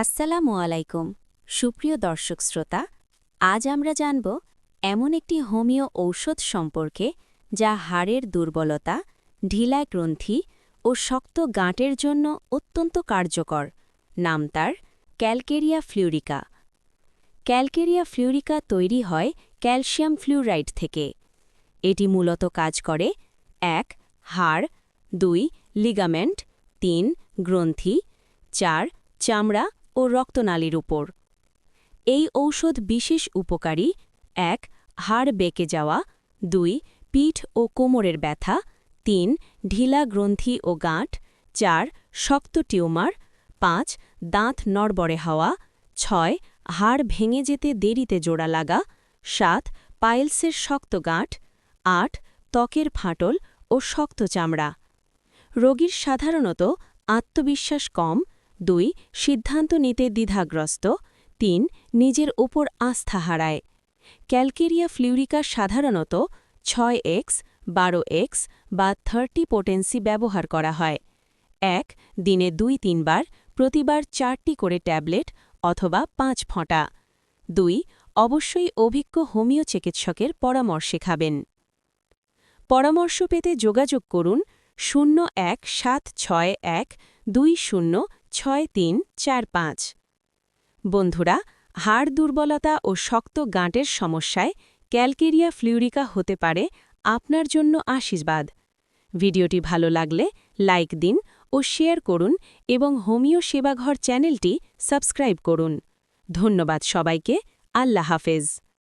আসসালামু আলাইকুম সুপ্রিয় দর্শক শ্রোতা, আজ আমরা জানব এমন একটি হোমিও ঔষধ সম্পর্কে যা হাড়ের দুর্বলতা, ঢিলা গ্রন্থি ও শক্ত গাঁটের জন্য অত্যন্ত কার্যকর। নাম তার ক্যালকেরিয়া ফ্লুরিকা। ক্যালকেরিয়া ফ্লুরিকা তৈরি হয় ক্যালসিয়াম ফ্লুরাইড থেকে। এটি মূলত কাজ করে ১. হাড়, ২. লিগামেন্ট, ৩. গ্রন্থি, ৪. চামড়া ও রক্তনালীর উপর। এই ঔষধ বিশেষ উপকারী: ১. হাড় বেঁকে যাওয়া, ২. পিঠ ও কোমরের ব্যথা, ৩. ঢিলা গ্রন্থি ও গাঁট, ৪. শক্ত টিউমার, ৫. দাঁত নড়বড়ে হওয়া, ৬. হাড় ভেঙে যেতে দেরিতে জোড়া লাগা, ৭. পাইলসের শক্ত গাঁট, ৮. ত্বকের ফাটল ও শক্ত চামড়া। রোগীর সাধারণত আত্মবিশ্বাস কম, ২. সিদ্ধান্ত নিতে দ্বিধাগ্রস্ত, ৩. নিজের ওপর আস্থা হারায়। ক্যালকেরিয়া ফ্লুরিকা সাধারণত 6x, 12x বা 30 পোটেন্সি ব্যবহার করা হয়। ১. দিনে ২-৩ বার, প্রতিবার 4টি করে ট্যাবলেট অথবা ৫ ফোঁটা। ২. অবশ্যই অভিজ্ঞ হোমিও চিকিৎসকের পরামর্শে খাবেন। পরামর্শ পেতে যোগাযোগ করুন 0176120634৫। বন্ধুরা, হাড় দুর্বলতা ও শক্ত গাঁটের সমস্যায় ক্যালকেরিয়া ফ্লুরিকা হতে পারে আপনার জন্য আশীর্বাদ। ভিডিওটি ভালো লাগলে লাইক দিন ও শেয়ার করুন এবং হোমিও সেবাঘর চ্যানেলটি সাবস্ক্রাইব করুন। ধন্যবাদ সবাইকে। আল্লাহ হাফেজ।